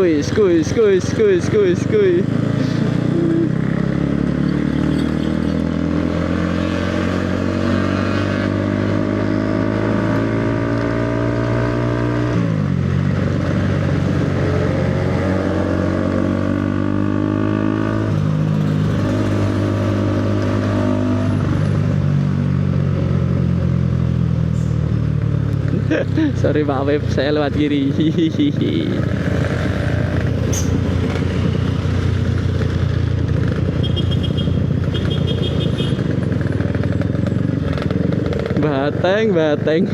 Skuy. Sorry Pak Web, saya lewat kiri. Bateng.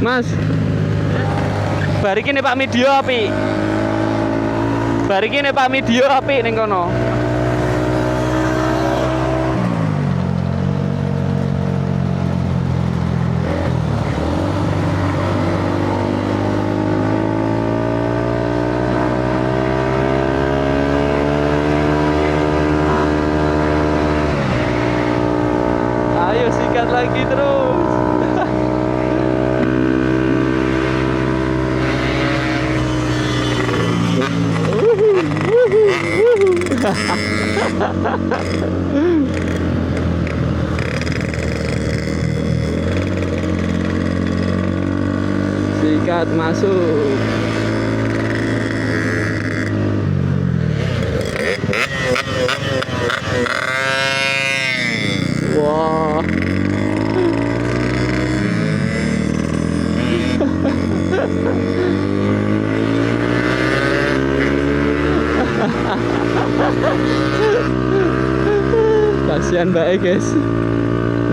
Mas, bariki nih Pak Medio api. Bariki nih Pak Medio api ning kono. Ayo sikat lagi terus. Sikat masuk. Wah. Kasihan Mbak guys.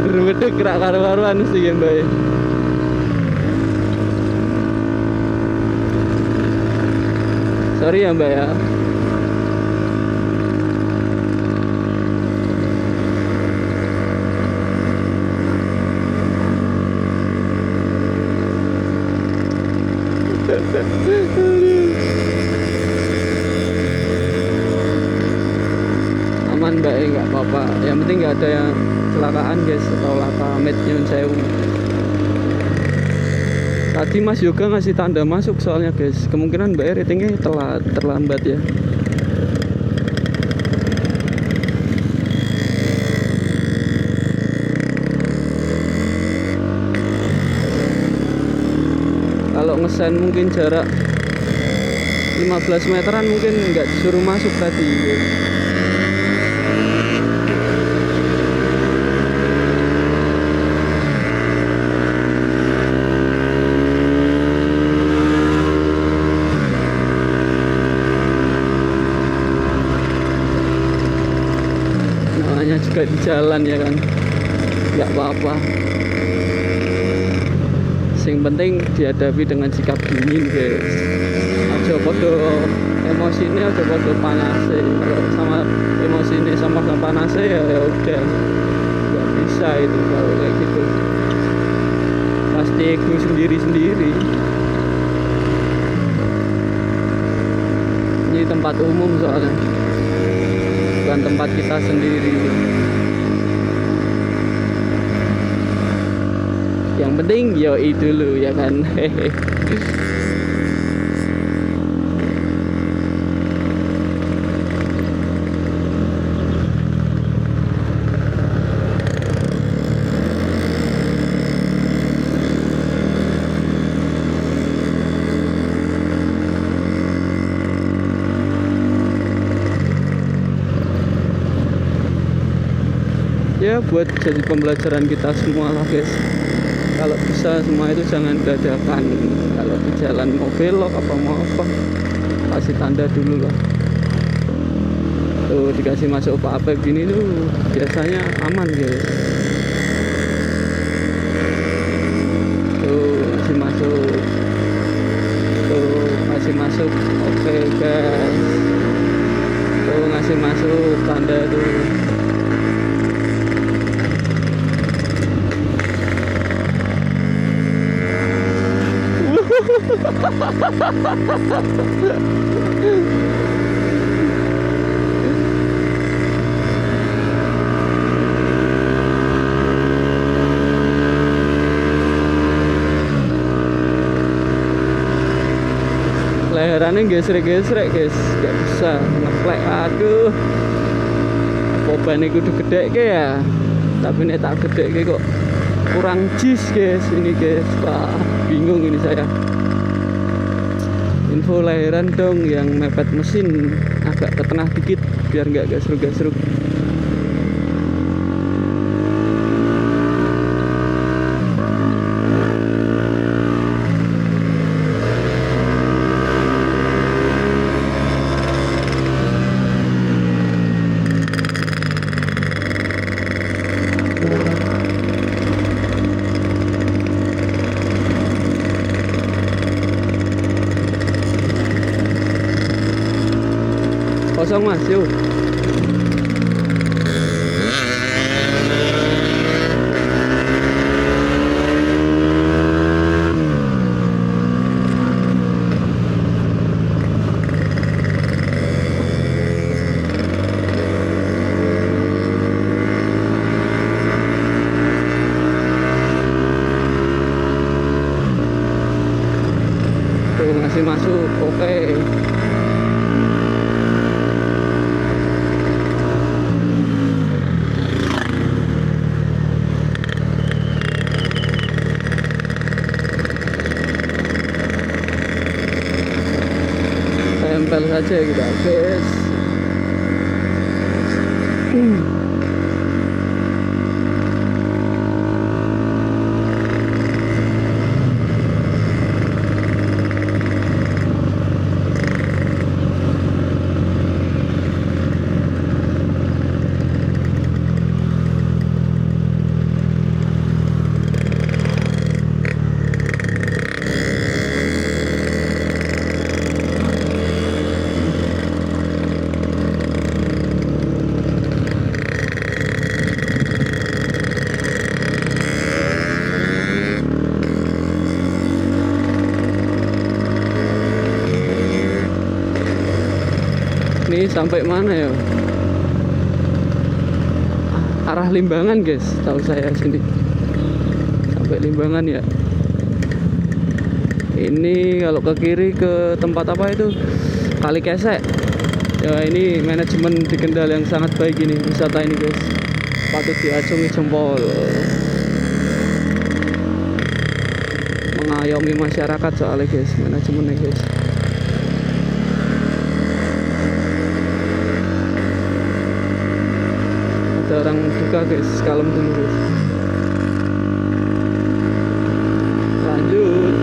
Bener-bener gerak karu-karuan sih Mbak. Sorry ya Mbak ya. Aman Mbak, nggak apa-apa. Yang penting nggak ada yang kecelakaan guys atau laka met nyun sewu. Tadi Mas Yoga ngasih tanda masuk soalnya guys. Kemungkinan Mbak ratingnya terlambat ya. Kalau ngesen mungkin jarak 15 meteran mungkin nggak disuruh masuk tadi ya. Namanya juga di jalan ya kan, nggak apa-apa. Yang penting dihadapi dengan sikap dingin guys. Aja podo emosi ini, aja podo panas. Kalau sama emosi ini sama panas ya udah nggak bisa itu kalau kayak gitu. Pasti ego sendiri. Ini tempat umum soalnya, bukan tempat kita sendiri. Yang penting yoi dulu ya kan. Ya buat jadi pembelajaran kita semua lah guys. Kalau bisa semua itu jangan dadakan. Kalau di jalan mau belok apa mau apa, kasih tanda dulu lah. Tuh dikasih masuk Pak Apep gini tuh biasanya aman guys. Tuh kasih masuk. Tuh kasih masuk. Oke guys. Tuh ngasih masuk tanda tuh. kendaraan ini gesrek-gesrek guys, gak bisa ngeplek. Aduh, apa ban ini kudu gede ke ya, tapi ini tak gede ke kok kurang jis guys ini guys. Wah, bingung ini saya. Info lahiran dong yang mepet mesin agak ke tengah dikit biar nggak gasruk-gasruk. Kosong mas, yuk. Tuh masih masuk, oke. Tempel saja kita guys. Ini sampai mana ya? Arah Limbangan guys, tahu saya sini. Sampai Limbangan ya. Ini kalau ke kiri ke tempat apa itu? Kali Kesek. Ya ini manajemen di Kendal yang sangat baik ini wisata ini guys. Patut diacungi jempol. Mengayomi masyarakat soalnya guys, manajemennya guys. Ada orang duka guys, kalem dulu guys. Lanjut.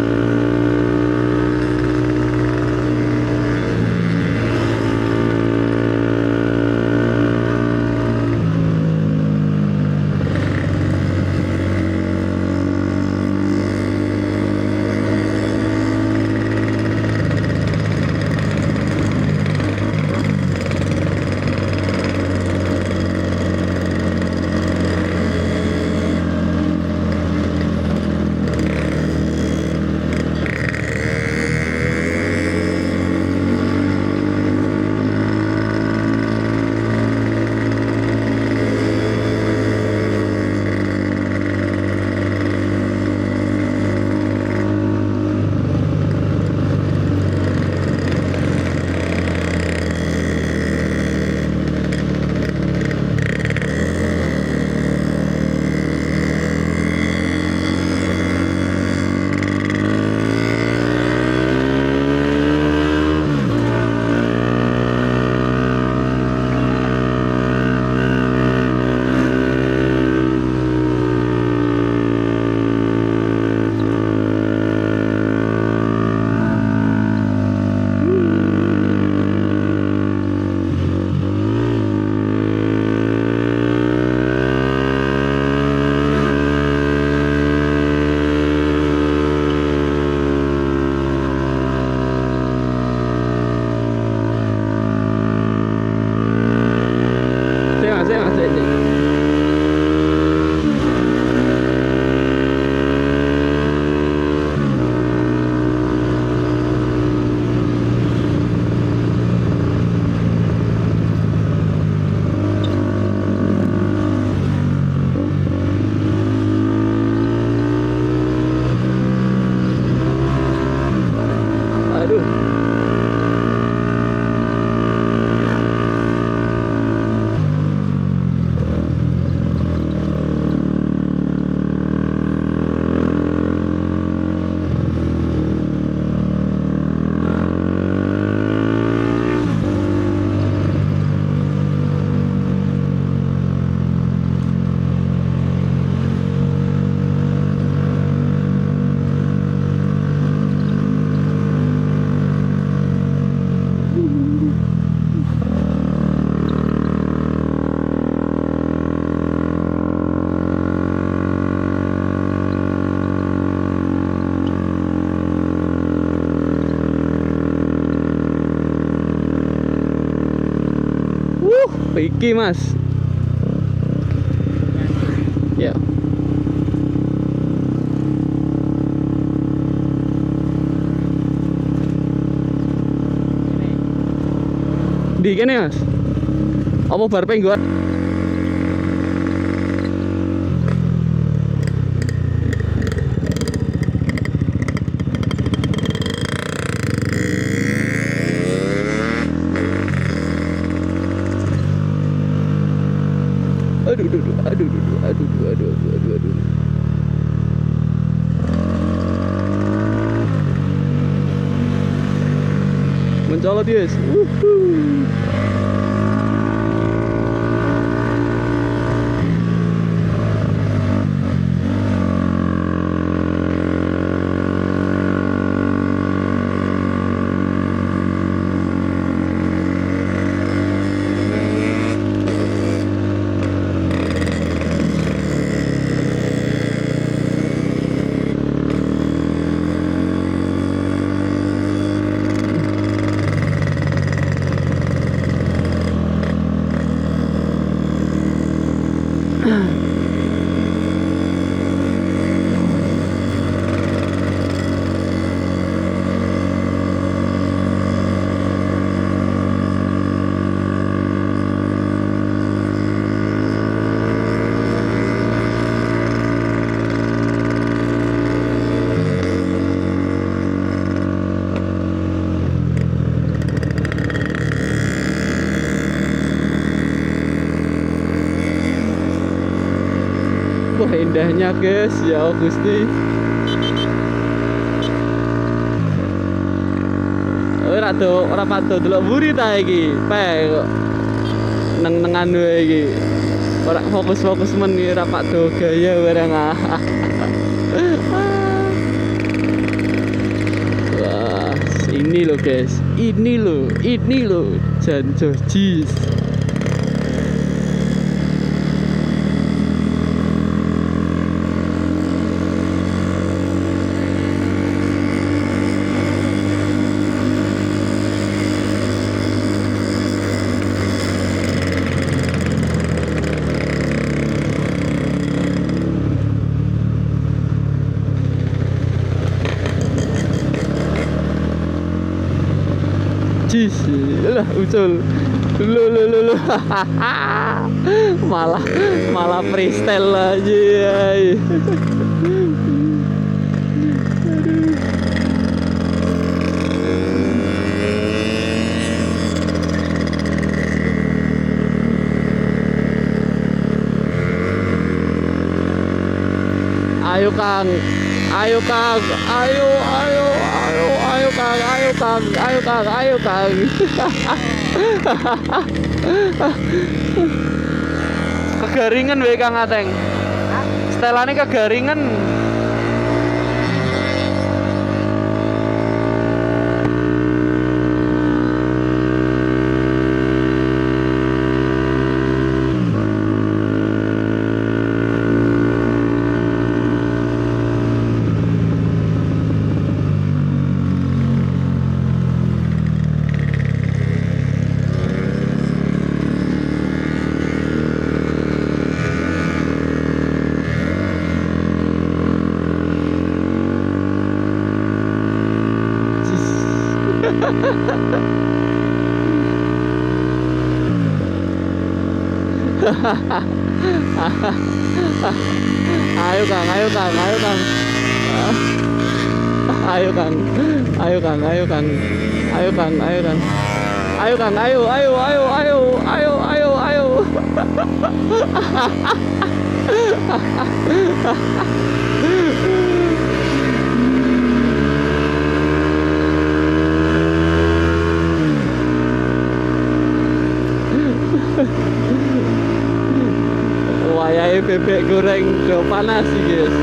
iki mas. Ya. Di kene mas. Apa bar penggoan? Aduh. Mencolot yes. Wah indahnya guys, ya Gusti. Ora patut delok mburi ta iki. Pe kok neng-nengan wae iki. Ora fokus-fokus men iki ora patut gaya barang. Wah, ini loh guys. Ini loh Janjo Jis. Jis, lah ucul. Lu. malah freestyle aja ya. Ayo Kang, ayo Kang. Kegaringan wae Kang Ateng. Setelane kegaringan. Ayo Kang. Ayo Kang, wayahe bebek goreng do panas iki, guys.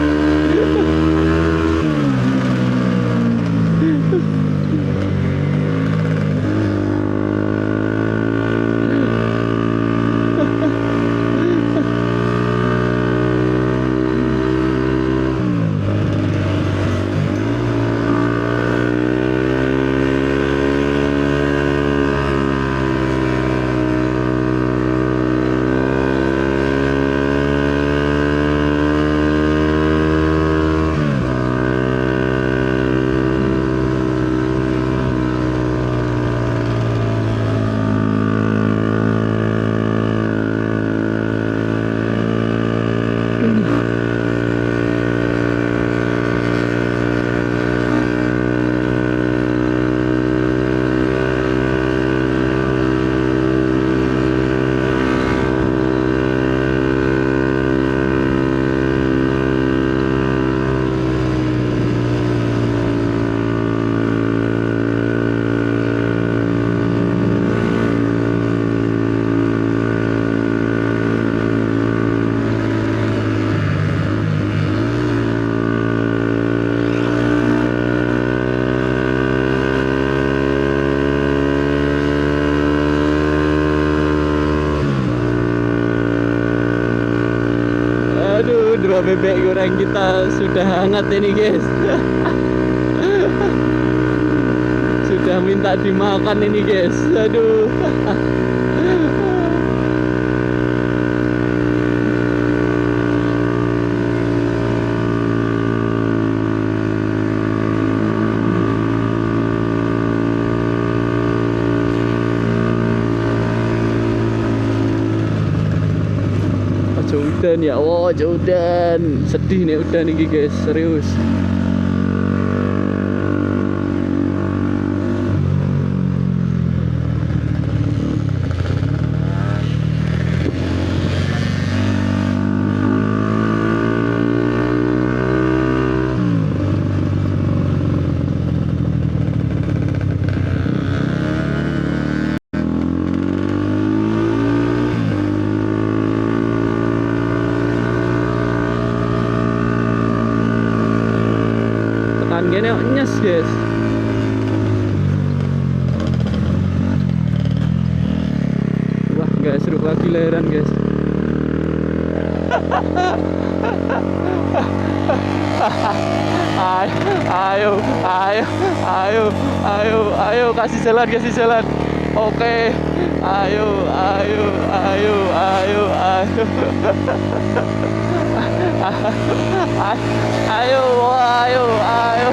bebek goreng kita sudah hangat ini guys. Sudah minta dimakan ini guys. Aduh. Udan ya, wow udan, sedih nih udan nih guys, serius. Gini nyes guys. Wah nggak seru lagi lahiran guys. Ayo, ayo, ayo, ayo, ayo, kasih jalan. Oke, ayo, ayo, ayo, ayo, ayo. Ayo, ayo, ayo.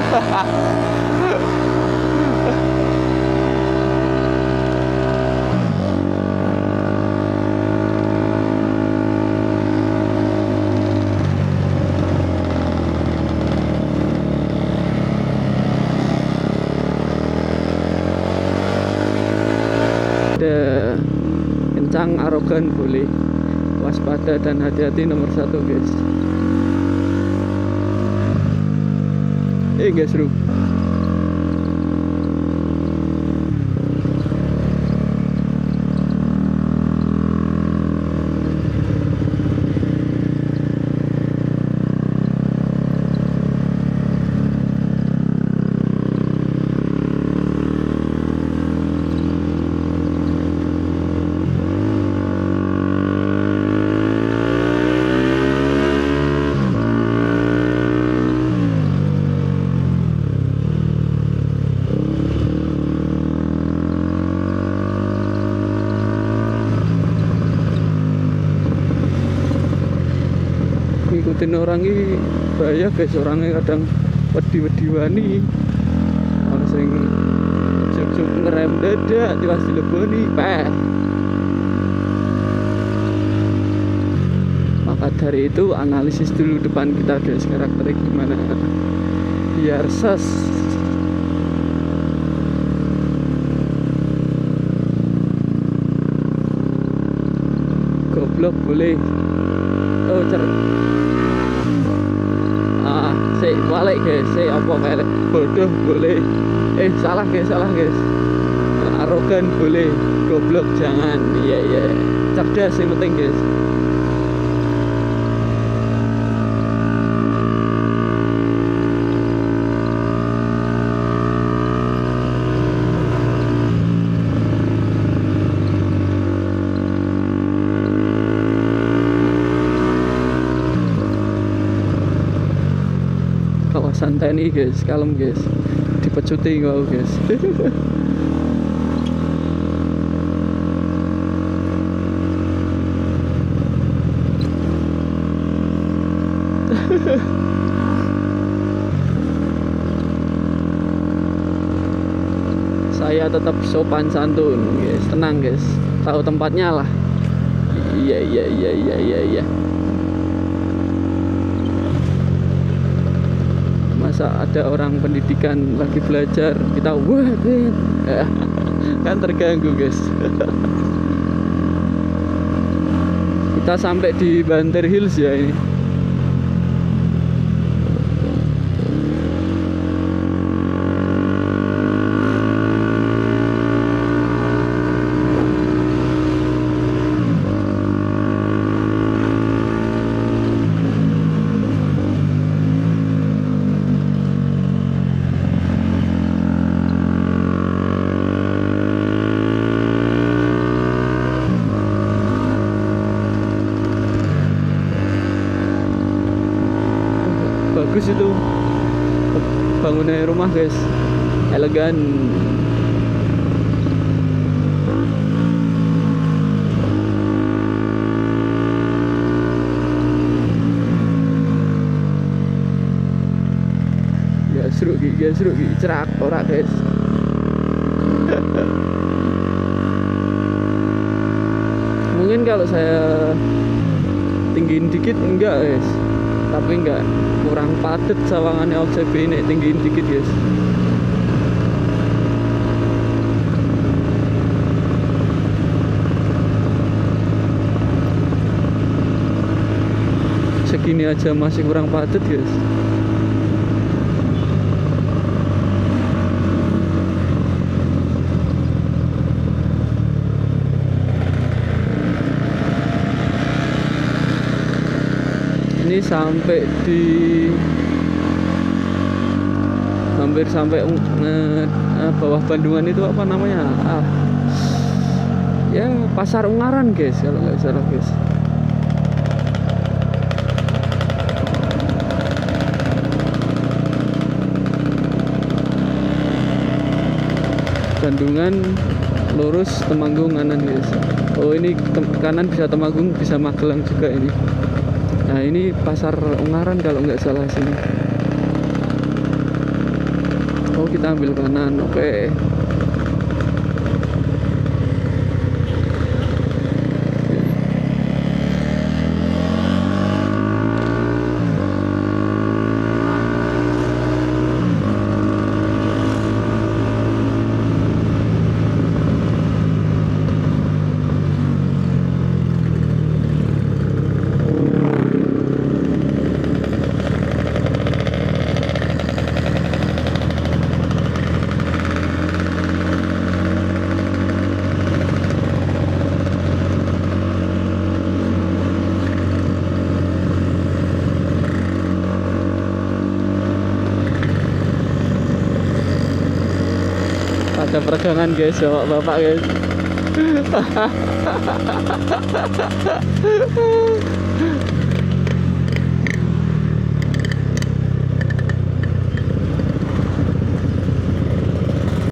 Ada kencang, arogan boleh, waspada dan hati-hati nomor 1 guys. Gak seru. Ngikutin orang ini bahaya guys, orangnya kadang wedi wani, langsung juk ngerem dadak tiwas dileboni peh. Maka dari itu analisis dulu depan kita guys, karakternya gimana biar ses. Goblok boleh. Oh balik guys, apa kayak bodoh boleh. Salah guys, arogan boleh, goblok jangan. Iya, cerdas yang penting guys. Santai nih guys, kalem guys, dipecuti kau guys. Saya tetap sopan santun guys, tenang guys, tahu tempatnya lah. Iya. Masa ada orang pendidikan lagi belajar kita wah kan terganggu guys. Kita sampai di Banter Hills ya ini. bagus itu bangunan rumah guys, elegan. Seru cerak ora guys. Mungkin kalau saya tinggiin dikit enggak guys, tapi enggak kurang padat sawangannya OCB ini, tinggiin dikit guys. Segini aja masih kurang padat guys. Ini sampai di hampir sampai bawah Bandungan itu apa namanya, ya Pasar Ungaran guys kalau nggak salah guys. Bandungan lurus Temanggung kanan guys. Oh ini kanan bisa Temanggung, bisa Magelang juga ini. Nah ini Pasar Ungaran kalau nggak salah sini. Oh kita ambil kanan, oke. Ada peregangan guys, bapak guys.